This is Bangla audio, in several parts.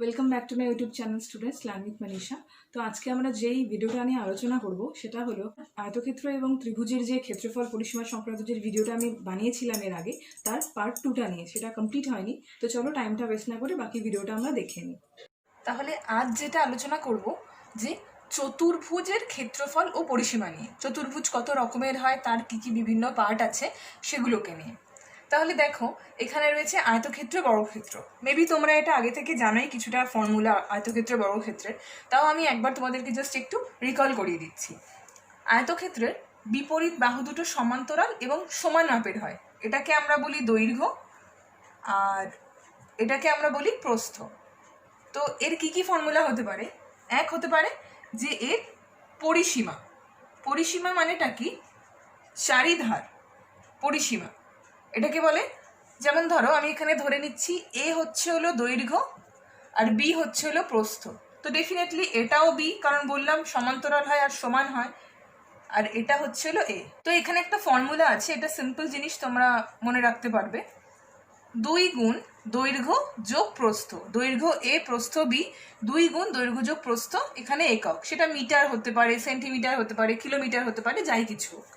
Welcome back to my YouTube channel students learn with Manisha. তো আজকে আমরা যেই ভিডিওটা নিয়ে আলোচনা করব সেটা হলো আয়তক্ষেত্র এবং ত্রিভুজের যে ক্ষেত্রফল পরিসীমা সংক্রান্ত যে ভিডিওটা আমি বানিয়েছিলাম এর আগে, তার পার্ট 2টা নিয়ে। সেটা কমপ্লিট হয়নি, তো চলো টাইমটা ওয়েস্ট না করে বাকি ভিডিওটা আমরা দেখে নিই। তাহলে আজ যেটা আলোচনা করব যে চতুর্ভুজের ক্ষেত্রফল ও পরিসীমা নিয়ে। চতুর্ভুজ কত রকমের হয়, তার কি কি বিভিন্ন পার্ট আছে সেগুলোকে নিয়ে। তাহলে দেখো, এখানে রয়েছে আয়তক্ষেত্র বর্গক্ষেত্র। মেবি তোমরা এটা আগে থেকে জানোই কিছুটা ফর্মুলা আয়তক্ষেত্র বর্গক্ষেত্রের, তাও আমি একবার তোমাদেরকে জাস্ট একটু রিকল করিয়ে দিচ্ছি। আয়তক্ষেত্রের বিপরীত বাহু দুটো সমান্তরাল এবং সমান মাপের হয়। এটাকে আমরা বলি দৈর্ঘ্য আর এটাকে আমরা বলি প্রস্থ। তো এর কি কি ফর্মুলা হতে পারে? এক হতে পারে যে এর পরিসীমা। পরিসীমা মানেটা কি? চারিধার পরিসীমা এটাকে বলে। যেমন ধরো, আমি এখানে ধরে নিচ্ছি এ হচ্ছে হলো দৈর্ঘ্য আর বি হচ্ছে হলো প্রস্থ। তো ডেফিনেটলি এটাও বি, কারণ বললাম সমান্তরাল হয় আর সমান হয়। আর এটা হচ্ছে হলো এ। তো এখানে একটা ফর্মুলা আছে, এটা সিম্পল জিনিস, তোমরা মনে রাখতে পারবে। 2 গুণ দৈর্ঘ্য যোগ প্রস্থ, দৈর্ঘ্য এ প্রস্থ বি, 2 গুণ দৈর্ঘ্য যোগ প্রস্থ। এখানে একক, সেটা মিটার হতে পারে, সেন্টিমিটার হতে পারে, কিলোমিটার হতে পারে, যাই কিছু হোক।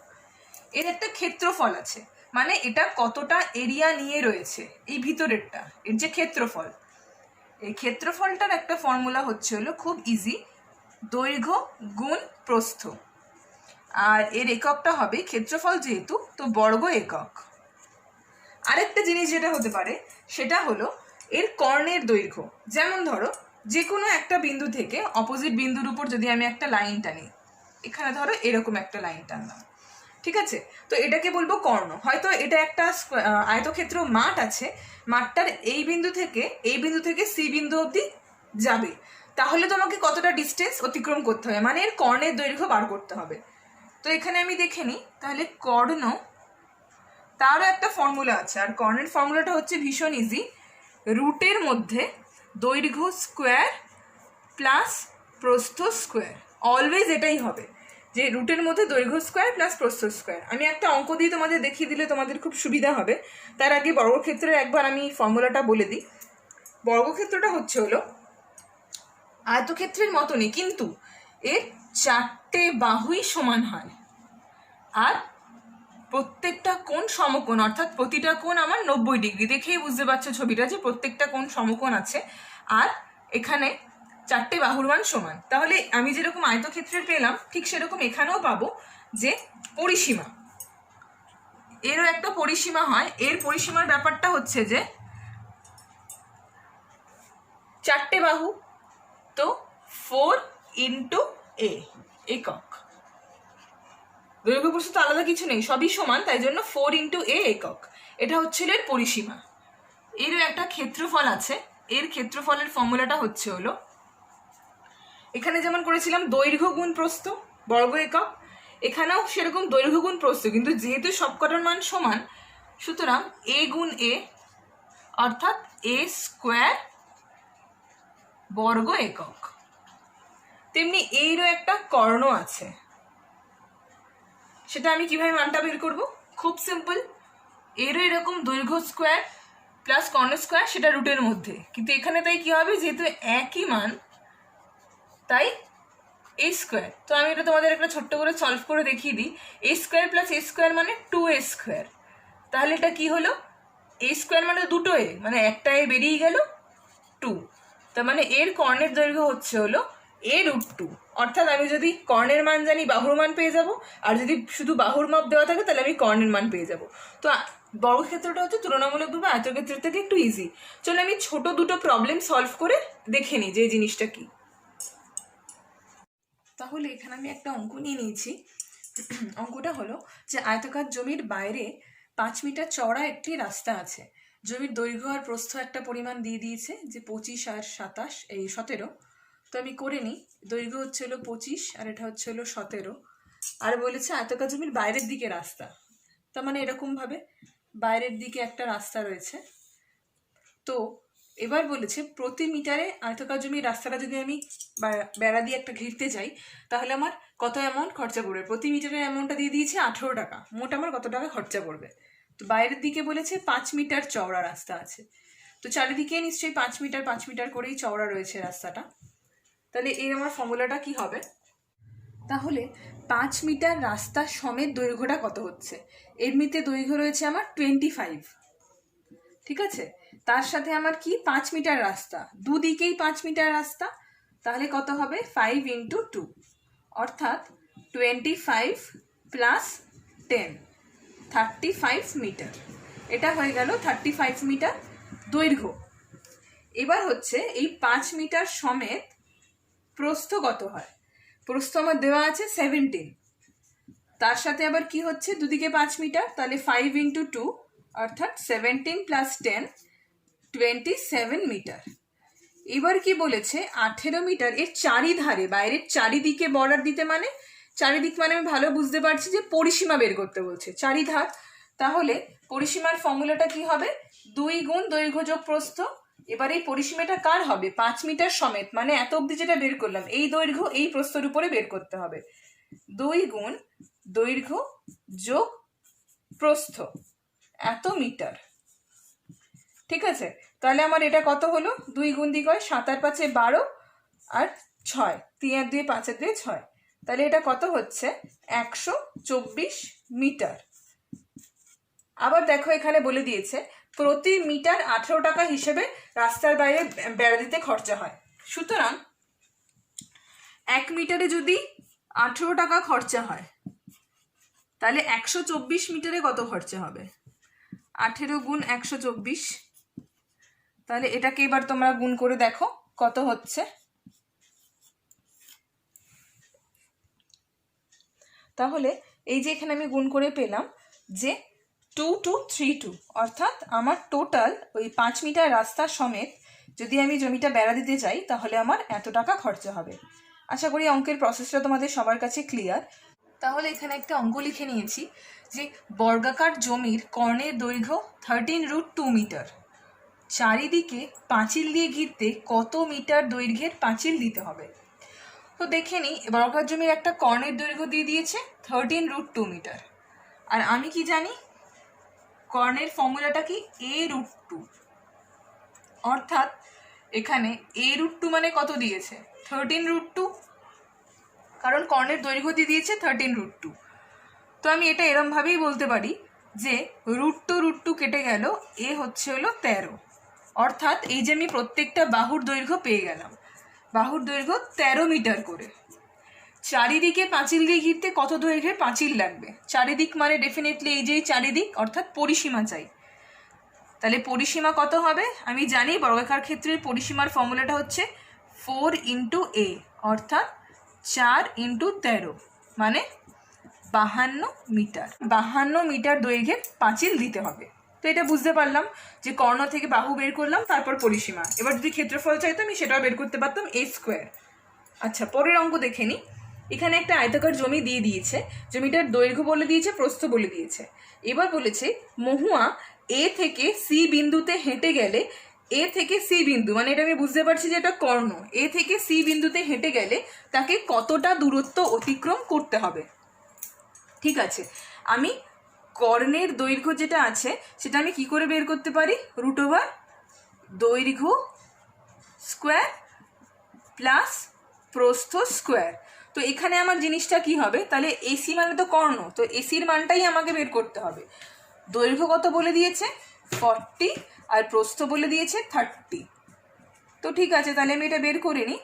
এর একটা ক্ষেত্রফল আছে, মানে এটা কতটা এরিয়া নিয়ে রয়েছে এই ভিতরেরটা, এর যে ক্ষেত্রফল। এই ক্ষেত্রফলটার একটা ফর্মুলা হচ্ছে হলো খুব ইজি, দৈর্ঘ্য গুণ প্রস্থ। আর এর এককটা হবে ক্ষেত্রফল যেহেতু, তো বর্গ একক। আরেকটা জিনিস যেটা হতে পারে সেটা হলো এর কর্ণের দৈর্ঘ্য। যেমন ধরো, যে কোনো একটা বিন্দু থেকে অপোজিট বিন্দুর উপর যদি আমি একটা লাইন টানি, এখানে ধরো এরকম একটা লাইন টানলাম, ঠিক আছে? তো এটাকে বলবো কর্ণ। হয়তো এটা একটা আয়তক্ষেত্র মাঠ আছে, মাঠটার এই বিন্দু থেকে সি বিন্দু অবধি যাবে, তাহলে তোমাকে কতটা ডিস্টেন্স অতিক্রম করতে হবে, মানে এর কর্ণের দৈর্ঘ্য বার করতে হবে। তো এখানে আমি দেখে নিই, তাহলে কর্ণ, তারও একটা ফর্মুলা আছে। আর কর্ণের ফর্মুলাটা হচ্ছে ভীষণ ইজি, রুটের মধ্যে দৈর্ঘ্য স্কোয়ার প্লাস প্রস্থ স্কোয়ার। অলওয়েজ এটাই হবে, যে রুটের মধ্যে দৈর্ঘ্য স্কোয়ার প্লাস প্রস্থ স্কোয়ার। আমি একটা অঙ্ক দিয়ে তোমাদের দেখিয়ে দিলে তোমাদের খুব সুবিধা হবে। তার আগে বর্গক্ষেত্রের একবার আমি ফর্মুলাটা বলে দিই। বর্গক্ষেত্রটা হচ্ছে হলো আয়তক্ষেত্রের মতনই, কিন্তু এর 4টে বাহুই সমান হয় আর প্রত্যেকটা কোণ সমকোণ, অর্থাৎ প্রতিটা কোণ আমার 90 ডিগ্রি। দেখেই বুঝতে পারছো ছবিটা, যে প্রত্যেকটা কোণ সমকোণ আছে আর এখানে 4টে বাহুর মান সমান। তাহলে আমি যেরকম আয়তক্ষেত্রের পেলাম, ঠিক সেরকম এখানেও পাবো যে পরিসীমা, এরও একটা পরিসীমা হয়। এর পরিসীমার ব্যাপারটা হচ্ছে যে 4টে বাহু, তো 4 ইন্টু এ, একক। দৈর্ঘ্য প্রস্থ তো আলাদা কিছু নেই, সবই সমান, তাই জন্য 4 ইন্টু এ একক। এটা হচ্ছে এর পরিসীমা। এরও একটা ক্ষেত্রফল আছে, এর ক্ষেত্রফলের ফর্মুলাটা হচ্ছে হলো, এখানে যেমন করেছিলাম দৈর্ঘ্য গুণ প্রস্থ বর্গ একক, এখানেও সেরকম দৈর্ঘ্য গুণ প্রস্থ, কিন্তু যেহেতু সবকটার মান সমান, সুতরাং এ গুণ এ, অর্থাৎ এ স্কোয়ার বর্গ একক। তেমনি এরও একটা কর্ণ আছে, সেটা আমি কিভাবে মানটা বের করবো? খুব সিম্পল, এরও এরকম দৈর্ঘ্য স্কোয়ার প্লাস কর্ণ স্কোয়ার, সেটা রুটের মধ্যে, কিন্তু এখানে তাই কি হবে, যেহেতু একই মান তাই এ স্কোয়ার। তো আমি এটা তোমাদের একটা ছোট্ট করে সলভ করে দেখিয়ে দিই। এ স্কোয়ার প্লাস এ স্কোয়ার মানে 2a স্কোয়ার। তাহলে এটা কি হলো, এ স্কোয়ার মানে দুটো এ, মানে একটা এ বেরিয়ে গেল 2। তার মানে এর কর্ণের দৈর্ঘ্য হচ্ছে হলো a√2। অর্থাৎ আমি যদি কর্ণের মান জানি, বাহুর মান পেয়ে যাব, আর যদি শুধু বাহুর মাপ দেওয়া থাকে তাহলে আমি কর্ণের মান পেয়ে যাব। তো বর্গক্ষেত্রটা হচ্ছে তুলনামূলকভাবে আয়তক্ষেত্রের থেকে একটু ইজি। চলো আমি ছোট দুটো প্রবলেম সলভ করে দেখে নিই যে এই জিনিসটা কি। তাহলে এখানে আমি একটা অঙ্ক নিয়ে নিয়েছি। অঙ্কটা হলো যে আয়তাকার জমির বাইরে 5 মিটার চওড়া একটি রাস্তা আছে। জমির দৈর্ঘ্য আর প্রস্থ একটা পরিমাণ দিয়ে দিয়েছে, যে 25 আর 17। তো আমি করে নিই, দৈর্ঘ্য হচ্ছে হলো 25 আর এটা হচ্ছে হলো 17। আর বলেছে আয়তাকার জমির বাইরের দিকে রাস্তা, তার মানে এরকমভাবে বাইরের দিকে একটা রাস্তা রয়েছে। তো এবার বলেছে প্রতি মিটারে আয়তাকার জমির রাস্তাটা যদি আমি বেড়া দিয়ে একটা ঘিরতে যাই, তাহলে আমার কত অ্যামাউন্ট খরচা পড়বে। প্রতি মিটারের অ্যামাউন্টটা দিয়ে দিয়েছে 18 টাকা। মোট আমার কত টাকা খরচা পড়বে। তো বাইরের দিকে বলেছে 5 মিটার চওড়া রাস্তা আছে। তো তো চারিদিকে নিশ্চয়ই 5 মিটার করেই চওড়া রয়েছে রাস্তাটা। তাহলে এর আমার ফর্মুলাটা কি হবে? তাহলে 5 মিটার রাস্তা সমেত দৈর্ঘ্যটা কত হচ্ছে? এমনিতে দৈর্ঘ্য রয়েছে আমার 25, ঠিক আছে। তার সাথে আমার কি 5 মিটার রাস্তা, দুদিকেই 5 মিটার রাস্তা, তাহলে কত হবে? 5 × 2, অর্থাৎ 25 + 10, 35 মিটার। এটা হয়ে গেল 35 মিটার দৈর্ঘ্য। এবার হচ্ছে এই 5 মিটার সমেত প্রস্থ কত হয়? প্রস্থ আমার দেওয়া আছে 17, তার সাথে আবার কি হচ্ছে? দুদিকে 5 মিটার, তাহলে 5 × 2, অর্থাৎ 17 + 10, 27 মিটার। এবার কি বলেছে? 18 মিটার এর চারিধারে, বাইরের চারিদিকে বর্ডার দিতে, মানে চারিদিক মানে আমি ভালো বুঝতে পারছি যে পরিসীমা বের করতে বলছে, চারিধার। তাহলে পরিসীমার ফর্মুলাটা কি হবে? 2 গুণ দৈর্ঘ্য যোগ প্রস্থ। এবার এই পরিসীমাটা কার হবে? 5 মিটার সমেত, মানে এত অবধি যেটা বের করলাম এই দৈর্ঘ্য এই প্রস্থের উপরে বের করতে হবে। 2 গুণ দৈর্ঘ্য যোগ প্রস্থ এত মিটার, ঠিক আছে। তাহলে আমার এটা কত হলো? 2 গুণ 2 হয় 7 আর 5 12 আর 6, 3 আর 2 5 আর 2 6, তাহলে এটা কত হচ্ছে? 124 মিটার। আবার দেখো এখানে বলে দিয়েছে প্রতি মিটার 18 টাকা হিসেবে রাস্তার বাইরে বেড়া দিতে খরচা হয়। সুতরাং 1 মিটারে যদি 18 টাকা খরচা হয়, তাহলে 124 মিটারে কত খরচা হবে? 18 গুণ 124, তাহলে এটাকে এবার তোমরা গুণ করে দেখো কত হচ্ছে। তাহলে এই যে এখানে আমি গুণ করে পেলাম যে 2232, অর্থাৎ আমার টোটাল ওই 5 মিটার রাস্তা সমেত যদি আমি জমিটা বেড়া দিতে চাই তাহলে আমার এত টাকা খরচা হবে। আশা করি অঙ্কের প্রসেসটা তোমাদের সবার কাছে ক্লিয়ার। তাহলে এখানে একটা অঙ্ক লিখে নিয়েছি যে বর্গাকার জমির কর্ণের দৈর্ঘ্য 13√2 মিটার, চারিদিকে পাঁচিল দিয়ে ঘিরতে কত মিটার দৈর্ঘ্যের পাঁচিল দিতে হবে? তো দেখে নিই, বর্গাকার জমির একটা কর্ণের দৈর্ঘ্য দিয়ে দিয়েছে 13√2 মিটার, আর আমি কি জানি? কর্ণের ফর্মুলাটা কি? a√2, অর্থাৎ এখানে a√2 মানে কত দিয়েছে? 13√2, কারণ কর্ণের দৈর্ঘ্য দিয়ে দিয়েছে 13√2। তো আমি এটা এরমভাবেই বলতে পারি যে √2 কেটে গেল, এ হচ্ছে হলো 13, অর্থাৎ এই যে আমি প্রত্যেকটা বাহুর দৈর্ঘ্য পেয়ে গেলাম, বাহুর দৈর্ঘ্য 13 মিটার করে। চারিদিকে পাঁচিল দিয়ে ঘিরতে কত দৈর্ঘ্যের পাঁচিল লাগবে? চারিদিক মানে ডেফিনেটলি এই যে চারিদিক, অর্থাৎ পরিসীমা চাই। তাহলে পরিসীমা কত হবে? আমি জানি বর্গাকার ক্ষেত্রের পরিসীমার ফর্মুলাটা হচ্ছে 4 × a, অর্থাৎ 4 × 13, মানে 52 মিটার। 52 মিটার দৈর্ঘ্যের পাঁচিল দিতে হবে। তো এটা বুঝতে পারলাম যে কর্ণ থেকে বাহু বের করলাম, তারপর পরিসীমা। এবার যদি ক্ষেত্রফল চাইতো আমি সেটাও বের করতে পারতাম, a²। আচ্ছা, পরের অঙ্ক দেখে নিই। এখানে একটা আয়তাকার জমি দিয়ে দিয়েছে, জমিটার দৈর্ঘ্য বলে দিয়েছে, প্রস্থ বলে দিয়েছে। এবার বলেছে মহুয়া এ থেকে সি বিন্দুতে হেঁটে গেলে, এ থেকে সি বিন্দু মানে এটা আমি বুঝতে পারছি যে এটা কর্ণ, এ থেকে সি বিন্দুতে হেঁটে গেলে তাকে কতটা দূরত্ব অতিক্রম করতে হবে? ঠিক আছে, আমি কর্ণের দৈর্ঘ্য যেটা আছে সেটা আমি কি করে বের করতে পারি? √ দৈর্ঘ্য স্কোয়ার প্লাস প্রস্থ স্কোয়ার। তো এখানে আমার জিনিসটা কি হবে? তাহলে এসি মানে তো কর্ণ, তো এসির মানটাই আমাকে বের করতে হবে। দৈর্ঘ্য কত বলে দিয়েছে? 40, আর প্রস্থ বলে দিয়েছে 30। তো ঠিক আছে, তাহলে আমি এটা বের করে নিই।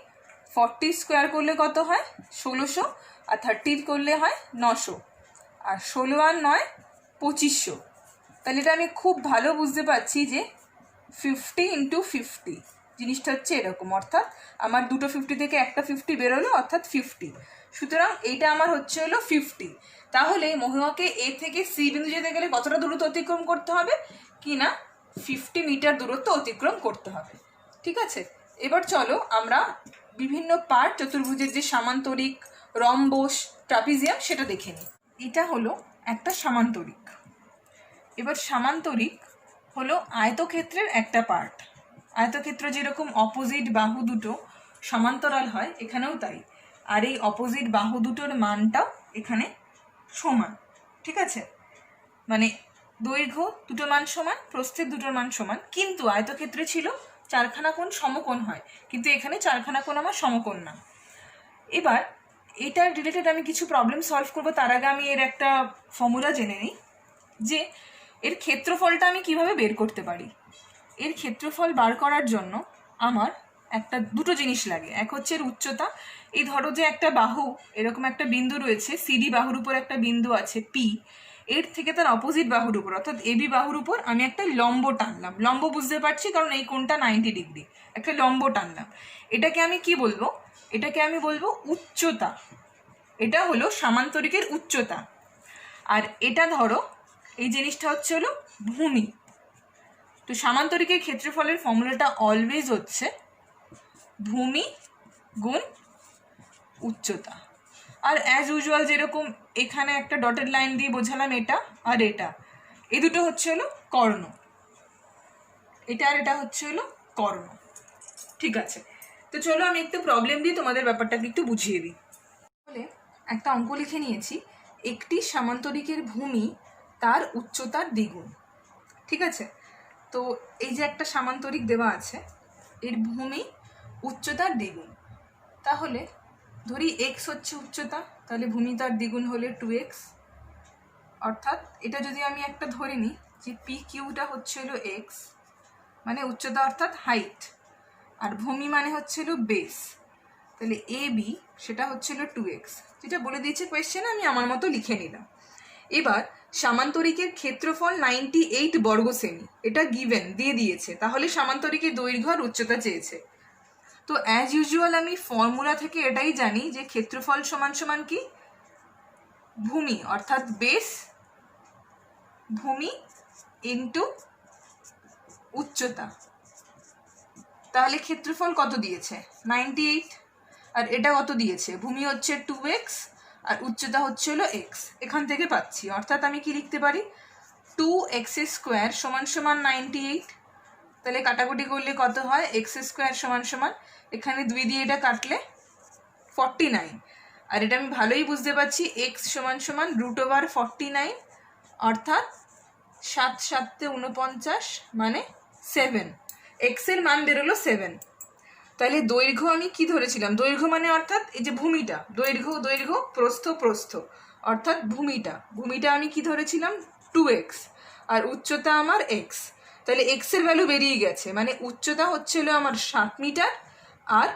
40 স্কোয়ার করলে কত হয়? 1600, আর 30 করলে হয় 900, আর 16 আর 9 2500। তাহলে এটা আমি খুব ভালো বুঝতে পারছি যে 50 × 50 জিনিসটা হচ্ছে এরকম, অর্থাৎ আমার দুটো 50 থেকে একটা 50 বেরোলো, অর্থাৎ 50। সুতরাং এইটা আমার হচ্ছে হলো 50। তাহলে মহুয়াকে এ থেকে সি বিন্দু যেতে গেলে কতটা দূরত্ব অতিক্রম করতে হবে? কি না, 50 মিটার দূরত্ব অতিক্রম করতে হবে। ঠিক আছে, এবার চলো আমরা বিভিন্ন পার্ট চতুর্ভুজের যে সামান্তরিক, রম্বস, ট্রাপিজিয়াম সেটা দেখে নিই। এটা হলো একটা সামান্তরিক। এবার সামান্তরিক হলো আয়তক্ষেত্রের একটা পার্ট। আয়তক্ষেত্র যেরকম অপোজিট বাহু দুটো সমান্তরাল হয়, এখানেও তাই। আর এই অপোজিট বাহু দুটোর মানটাও এখানে সমান। ঠিক আছে, মানে দৈর্ঘ্য দুটো মান সমান, প্রস্থের দুটোর মান সমান, কিন্তু আয়তক্ষেত্রে ছিল চারখানা কোণ সমকোণ হয়, কিন্তু এখানে চারখানা কোণ আমার সমকোণ না। এবার এটার রিলেটেড আমি কিছু প্রবলেম সলভ করবো, তার আগে আমি এর একটা ফর্মুলা জেনে নিই যে এর ক্ষেত্রফলটা আমি কিভাবে বের করতে পারি। এর ক্ষেত্রফল বার করার জন্য আমার দুটো জিনিস লাগে। এক হচ্ছে এর উচ্চতা। এই ধরো যে একটা বাহু, এরকম একটা বিন্দু রয়েছে, সিডি বাহুর উপর একটা বিন্দু আছে পি, এর থেকে তার অপোজিট বাহুর উপর অর্থাৎ এবি বাহুর উপর আমি একটা লম্ব টানলাম। লম্ব বুঝতে পারছি কারণ এই কোণটা 90 ডিগ্রি, একটা লম্ব টানলাম। এটাকে আমি কি বলবো? এটাকে আমি বলবো উচ্চতা। এটা হলো সামান্তরিকের উচ্চতা। আর এটা ধরো এই জিনিসটা হচ্ছে হলো ভূমি। তো সামান্তরিকের ক্ষেত্রফলের ফর্মুলাটা অলওয়েজ হচ্ছে ভূমি গুণ উচ্চতা। আর অ্যাজ ইউজুয়াল যেরকম এখানে একটা ডটেড লাইন দিয়ে বোঝালাম এটা আর এটা, এই দুটো হচ্ছে হলো কর্ণ, এটা আর এটা হচ্ছে হলো কর্ণ। ঠিক আছে, তো চলো আমি একটু প্রবলেম দিয়ে তোমাদের ব্যাপারটাকে একটু বুঝিয়ে দিই। তাহলে একটা অঙ্ক লিখে নিয়েছি, একটি সামান্তরিকের ভূমি তার উচ্চতার দ্বিগুণ। ঠিক আছে, তো এই যে একটা সামান্তরিক দেওয়া আছে, এর ভূমি উচ্চতার দ্বিগুণ। তাহলে ধরি এক্স হচ্ছে উচ্চতা, তাহলে ভূমি তার দ্বিগুণ হলে 2x। অর্থাৎ এটা যদি আমি একটা ধরে নিই যে পি কিউটা হচ্ছে হলো এক্স, মানে উচ্চতা অর্থাৎ হাইট, আর ভূমি মানে হচ্ছে হলো বেস, তাহলে এ বি সেটা হচ্ছে হলো 2x। যেটা বলে দিয়েছে কোয়েশ্চেন, আমি আমার মতো লিখে নিলাম। এবার সামান্তরিকের ক্ষেত্রফল 98 বর্গ সেমি, এটা গিভেন দিয়ে দিয়েছে, তাহলে সামান্তরিকের দৈর্ঘ্য আর উচ্চতা চেয়েছে। তো অ্যাজ ইউজুয়াল আমি ফর্মুলা থেকে এটাই জানি যে ক্ষেত্রফল সমান সমান কি, ভূমি অর্থাৎ বেস, ভূমি ইন্টু উচ্চতা। তাহলে ক্ষেত্রফল কত দিয়েছে? 98। আর এটা কত দিয়েছে? ভূমি হচ্ছে 2x আর উচ্চতা হচ্ছে হলো x। এখান থেকে পাচ্ছি, অর্থাৎ আমি কি লিখতে পারি, 2x স্কোয়ার সমান সমান 98। তাহলে কাটাকুটি করলে কত হয়? x স্কোয়ার সমান সমান, এখানে 2 দিয়ে এটা কাটলে 49। আর এটা আমি ভালোই বুঝতে পারছি, x সমান সমান √49, অর্থাৎ 7 7 49 মানে 7। x এর মান বেরোলো 7। তাহলে দৈর্ঘ্য আমি কি ধরেছিলাম? দৈর্ঘ্য মানে অর্থাৎ এই যে ভূমিটা, দৈর্ঘ্য প্রস্থ অর্থাৎ ভূমিটা আমি কি ধরেছিলাম? 2x, আর উচ্চতা আমার x। তাহলে x এর ভ্যালু বেরিয়ে গেছে, মানে উচ্চতা হচ্ছে হলো আমার 7 মিটার, আর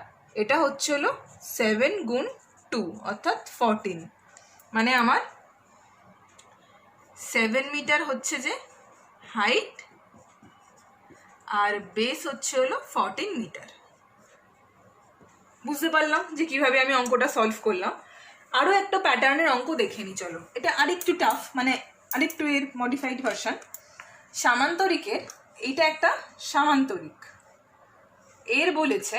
এটা হচ্ছে হলো 7 গুণ 2 অর্থাৎ 14, মানে আমার 7 মিটার হচ্ছে যে হাইট, আর বেস হচ্ছে হলো 14 মিটার। বুঝতে পারলাম যে কিভাবে আমি অঙ্কটা সলভ করলাম। আরও একটা প্যাটার্নের অঙ্ক দেখে নিই চলো। এটা আরেকটু টাফ, মানে আরেকটু এর মডিফাইড ভার্সন। সামান্তরিকের, এইটা একটা সামান্তরিক, এর বলেছে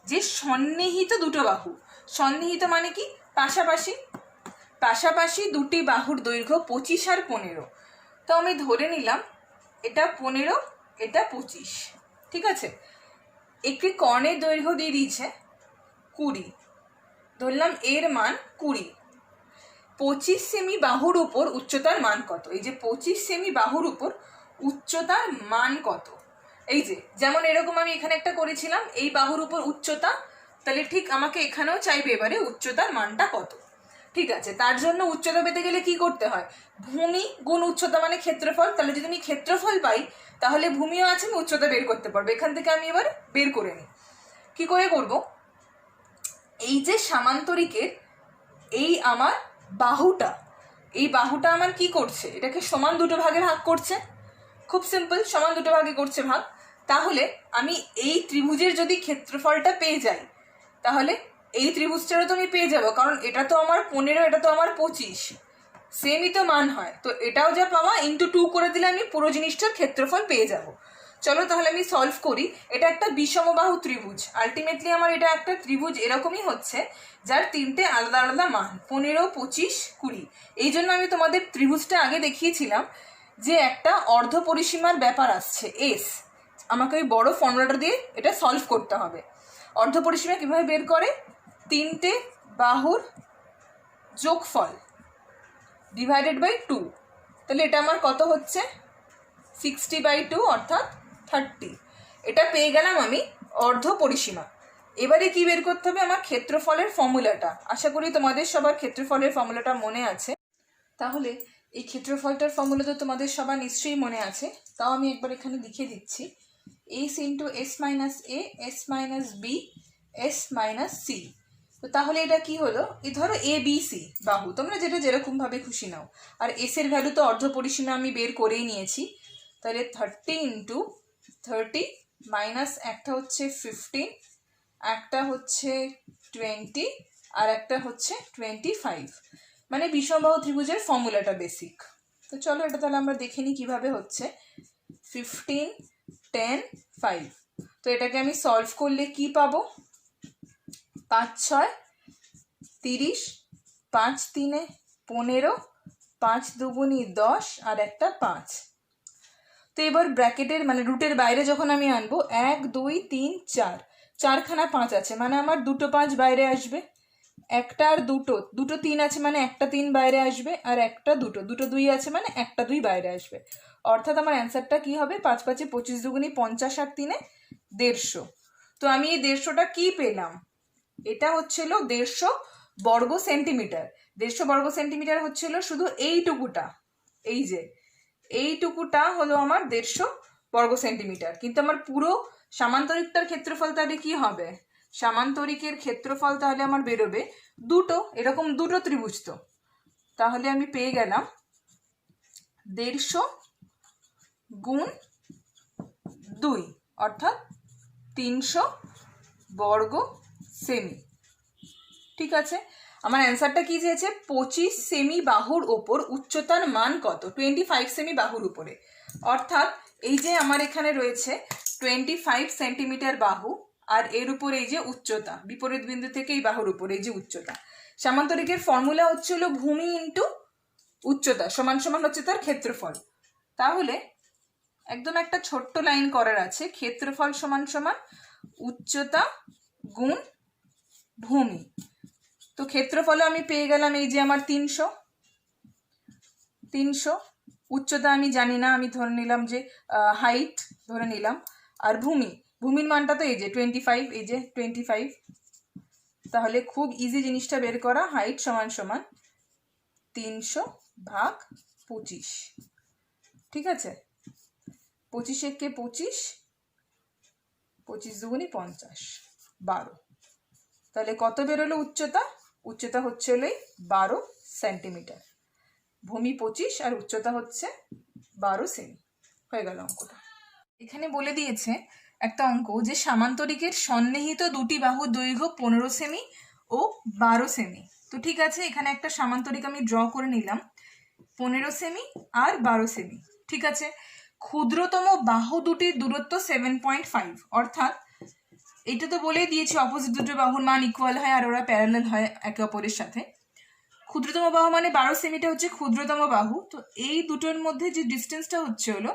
যে সন্নিহিত দুটো বাহু। সন্নিহিত মানে কি? পাশাপাশি দুটি বাহুর দৈর্ঘ্য 25 আর 15। তো আমি ধরে নিলাম এটা 15, এটা 25। ঠিক আছে, একটি কর্ণের দৈর্ঘ্য দিয়ে দিয়েছে 20, ধরলাম এর মান 20। 25 সেমি বাহুর উপর উচ্চতার মান কত? এই যে 25 সেমি বাহুর উপর উচ্চতার মান কত? এই যে যেমন এরকম আমি এখানে একটা করেছিলাম, এই বাহুর উপর উচ্চতা, তাহলে ঠিক আমাকে এখানেও চাইবে এবারে উচ্চতার মানটা কত। ঠিক আছে, তার জন্য উচ্চতা পেতে গেলে কি করতে হয়? ভূমি গুণ উচ্চতা মানে ক্ষেত্রফল। তাহলে যদি আমি ক্ষেত্রফল পাই, তাহলে ভূমিও আছে, আমি উচ্চতা বের করতে পারবো। এখান থেকে আমি এবার বের করে নিই। কি করে করব? এই যে সামান্তরিকের এই আমার বাহুটা, এই বাহুটা আমার কি করছে? এটাকে সমান দুটো ভাগে ভাগ করছে। খুব সিম্পল, সমান দুটো ভাগে করছে ভাগ। তাহলে আমি এই ত্রিভুজের যদি ক্ষেত্রফলটা পেয়ে যাই, তাহলে এই ত্রিভুজটারও তো আমি পেয়ে যাবো, কারণ এটা তো আমার 15, এটা তো আমার 25, সেমই তো মান হয়। তো এটাও যা পাওয়া ইন্টু 2 করে দিলে আমি পুরো জিনিসটার ক্ষেত্রফল পেয়ে যাব। চলো তাহলে আমি সলভ করি। এটা একটা বিষমবাহু ত্রিভুজ। আলটিমেটলি আমার এটা একটা ত্রিভুজ এরকমই হচ্ছে, যার তিনটে আলাদা আলাদা মান 15, 25, 20। এই জন্য আমি তোমাদের ত্রিভুজটা আগে দেখিয়েছিলাম যে একটা অর্ধ পরিসীমার ব্যাপার আসছে এস। আমাকে ওই বড় ফর্মুলাটা দিয়ে এটা সলভ করতে হবে। অর্ধ পরিসীমা কিভাবে বের করে? তিনটে বাহুর যোগফল ডিভাইডেড বাই 2। তাহলে এটা আমার কত হচ্ছে? 60/2 অর্থাৎ 30। এটা পেয়ে গেলাম আমি অর্ধ পরিসীমা। এবারে কি বের করতে হবে, আমার ক্ষেত্রফলের ফর্মুলাটা। আশা করি তোমাদের সবার ক্ষেত্রফলের ফর্মুলাটা মনে আছে। তাহলে এই ক্ষেত্রফলটার ফর্মুলা তো তোমাদের সবার নিশ্চয়ই মনে আছে, তাও আমি একবার এখানে লিখে দিচ্ছি। s into s minus a, s minus b, s minus c. তো তাহলে এটা কি হলো, এই ধরো এ বি সি বাহু, তোমরা যেটা যেরকম ভাবে খুশি নাও। আর এস এর ভ্যালু তো অর্ধ পরিসীমা আমি বের করেই নিয়েছি। তাহলে 30 ইন্টু 30 মাইনাস একটা হচ্ছে 15, একটা হচ্ছে 20, আর একটা হচ্ছে 25, মানে বিষমবাহু ত্রিভুজের ফর্মুলাটা বেসিক। তো চলো এটা তাহলে আমরা দেখে নিই কীভাবে হচ্ছে। 15, 10, 5। তো এটাকে আমি সলভ করলে কি পাবো, 5 6 30, 5 3 15, 5 2 10 আর একটা 5। তো এবার ব্র্যাকেটের মানে রুটের বাইরে যখন আমি আনবো 1 2 3 4, চারখানা 5 আছে মানে আমার দুটো 5 বাইরে আসবে। একটা আর দুটো, দুটো 3 আছে মানে একটা 3 বাইরে আসবে। আর একটা দুটো, দুটো 2 আছে মানে একটা 2 বাইরে আসবে। অর্থাৎ আমার অ্যান্সারটা কি হবে, 5 5 25 2 50 আর 3 150। তো আমি এই 150টা কি পেলাম, এটা হচ্ছিল 150 বর্গ সেন্টিমিটার। 150 বর্গ সেন্টিমিটার হচ্ছিল শুধু এইটুকুটা, এই যে এইটুকুটা হলো আমার 150 বর্গ সেন্টিমিটার। কিন্তু আমার পুরো সামান্তরিকটার ক্ষেত্রফল তাহলে কি হবে, সামান্তরিকের ক্ষেত্রফল তাহলে আমার বেরোবে দুটো, এরকম দুটো ত্রিভুজ। তো তাহলে আমি পেয়ে গেলাম 150 গুণ 2 অর্থাৎ 300 বর্গ সেমি। ঠিক আছে, আমার অ্যান্সারটা কি চেয়েছে, 25 সেমি বাহুর ওপর উচ্চতার মান কত, 25 সেমি বাহুর উপরে। অর্থাৎ এই যে আমার এখানে রয়েছে 25 সেন্টিমিটার বাহু, আর এর উপর এই যে উচ্চতা, বিপরীত বিন্দু থেকে এই বাহুর উপর এই যে উচ্চতা। সামান্তরিকের ফর্মুলা হচ্ছে হলো ভূমি ইন্টু উচ্চতা সমান সমান হচ্ছে তার ক্ষেত্রফল। তাহলে একদম একটা ছোট্ট লাইন করার আছে, ক্ষেত্রফল সমান সমান উচ্চতা গুণ ভূমি। তো ক্ষেত্রফলে আমি পেয়ে গেলাম এই যে আমার 300, উচ্চতা আমি জানি না, আমি ধরে নিলাম যে হাইট ধরে নিলাম। আর ভূমির মানটা তো এই যে 25, এই যে 25। তাহলে খুব ইজি জিনিসটা বের করা, হাইট সমান সমান 300 ভাগ 25। ঠিক আছে, 25 একে 25, 25 দুগুণে 50, 12। তাহলে কত বেরোলো উচ্চতা, উচ্চতা হচ্ছে হলো 12 সেন্টিমিটার। ভূমি 25 আর উচ্চতা হচ্ছে 12 সেমি। হয়ে গেল অঙ্কটা। এখানে বলে দিয়েছে একটা অঙ্ক যে সামান্তরিকের সন্নিহিত দুটি বাহুর দৈর্ঘ্য 15 সেমি ও 12 সেমি। তো ঠিক আছে, এখানে একটা সামান্তরিক আমি ড্র করে নিলাম, 15 সেমি আর 12 সেমি। ঠিক আছে, ক্ষুদ্রতম বাহু দুটির দূরত্ব 7.5, অর্থাৎ এটা তো বলেই দিয়েছে অপোজিট দুটো বাহুর মান ইকুয়াল হয় আর ওরা প্যারালাল হয় একে অপরের সাথে। ক্ষুদ্রতম বাহু মানে 12 সেমিটা হচ্ছে ক্ষুদ্রতম বাহু। তো এই দুটোর মধ্যে যে ডিস্টেন্সটা হচ্ছে হলো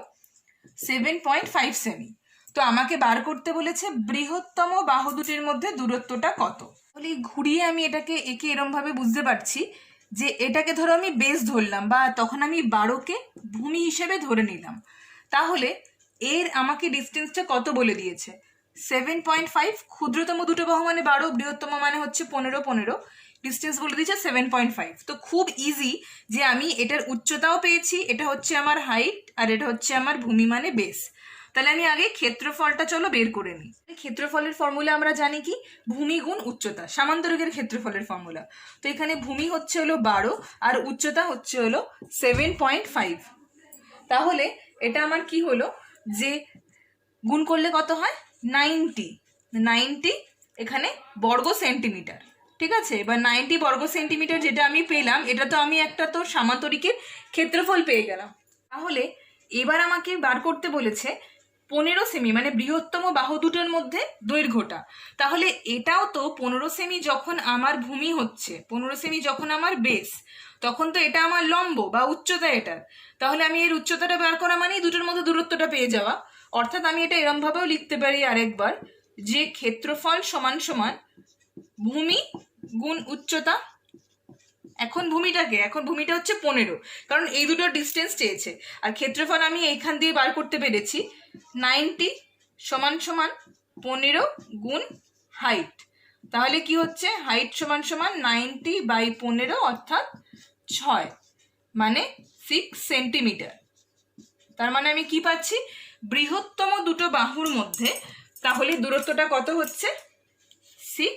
7.5 সেমি। তো আমাকে বার করতে বলেছে বৃহত্তম বাহু দুটির মধ্যে দূরত্বটা কত। তাহলে ঘুরিয়ে আমি এটাকে একে এরম ভাবে বুঝতে পারছি যে এটাকে ধরো আমি বেস ধরলাম, বা তখন আমি 12কে ভূমি হিসেবে ধরে নিলাম। তাহলে এর আমাকে ডিস্টেন্সটা কত বলে দিয়েছে, 7.5। ক্ষুদ্রতম দুটো বাহু মানে 12, বৃহত্তম মানে হচ্ছে 15, ডিস্টেন্স বলে দিয়েছে 7.5। তো খুব ইজি যে আমি এটার উচ্চতাও পেয়েছি, এটা হচ্ছে আমার হাইট আর এটা হচ্ছে আমার ভূমি মানে বেস। তাহলে আমি আগে ক্ষেত্রফলটা চলো বের করে নিই। ক্ষেত্রফলের ফর্মুলা আমরা জানি কি, ভূমি গুণ উচ্চতা, সামান্তরিকের ক্ষেত্রফলের ফর্মুলা। তো এখানে ভূমি হচ্ছে হলো 12 আর উচ্চতা হচ্ছে হলো 7.5। তাহলে এটা আমার কি হলো, যে গুণ করলে কত হয়, 90 এখানে বর্গ সেন্টিমিটার। ঠিক আছে, এবার 90 বর্গ সেন্টিমিটার যেটা আমি পেলাম, এটা তো আমি একটা তো সামান্তরিকের ক্ষেত্রফল পেয়ে গেলাম। তাহলে এবার আমাকে বার করতে বলেছে 15 সেমি মানে বৃহত্তম বাহু দুটোর মধ্যে দৈর্ঘ্যটা। তাহলে এটাও তো 15 সেমি যখন আমার ভূমি হচ্ছে, 15 সেমি যখন আমার বেস, তখন তো এটা আমার লম্ব বা উচ্চতা এটার। তাহলে আমি এর উচ্চতাটা বার করা মানেই দুটোর মধ্যে দূরত্বটা পেয়ে যাওয়া। অর্থাৎ আমি এটা এরম ভাবেও লিখতে পারি আরেকবার, যে ক্ষেত্রফল সমান সমান ভূমি গুণ উচ্চতা এখন ভূমিটা হচ্ছে 15, কারণ এই দুটো ডিস্টেন্স চেয়েছে। আর ক্ষেত্রফল আমি এইখান দিয়ে বার করতে পেরেছি 90 সমান সমান 15 গুণ হাইট। তাহলে কি হচ্ছে, হাইট সমান সমান 90/15 অর্থাৎ 6 মানে 6 সেন্টিমিটার। তার মানে আমি কি পাচ্ছি, বৃহত্তম দুটো বাহুর মধ্যে তাহলে দূরত্বটা কত হচ্ছে, 6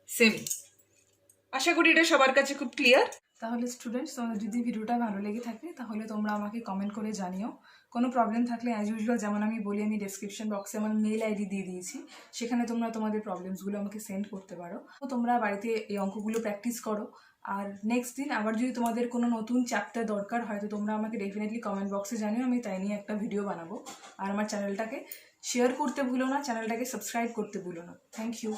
সেমি। আশা করি এটা সবার কাছে খুব ক্লিয়ার। তাহলে স্টুডেন্টস, তোমাদের যদি ভিডিওটা ভালো লেগে থাকে তাহলে তোমরা আমাকে কমেন্ট করে জানিও। কোনো প্রবলেম থাকলে অ্যাজ ইউজুয়াল যেমন আমি বলি, আমি ডেসক্রিপশন বক্সে আমার মেল আইডি দিয়ে দিয়েছি, সেখানে তোমরা তোমাদের প্রবলেমসগুলো আমাকে সেন্ড করতে পারো। তো তোমরা বাড়িতে এই অঙ্কগুলো প্র্যাকটিস করো। আর নেক্সট দিন আবার যদি তোমাদের কোনো নতুন চ্যাপ্টার দরকার হয় তো তোমরা আমাকে ডেফিনেটলি কমেন্ট বক্সে জানিও, আমি তাই নিয়ে একটা ভিডিও বানাবো। আর আমার চ্যানেলটাকে শেয়ার করতে ভুলো না, চ্যানেলটাকে সাবস্ক্রাইব করতে ভুলো না। Thank you.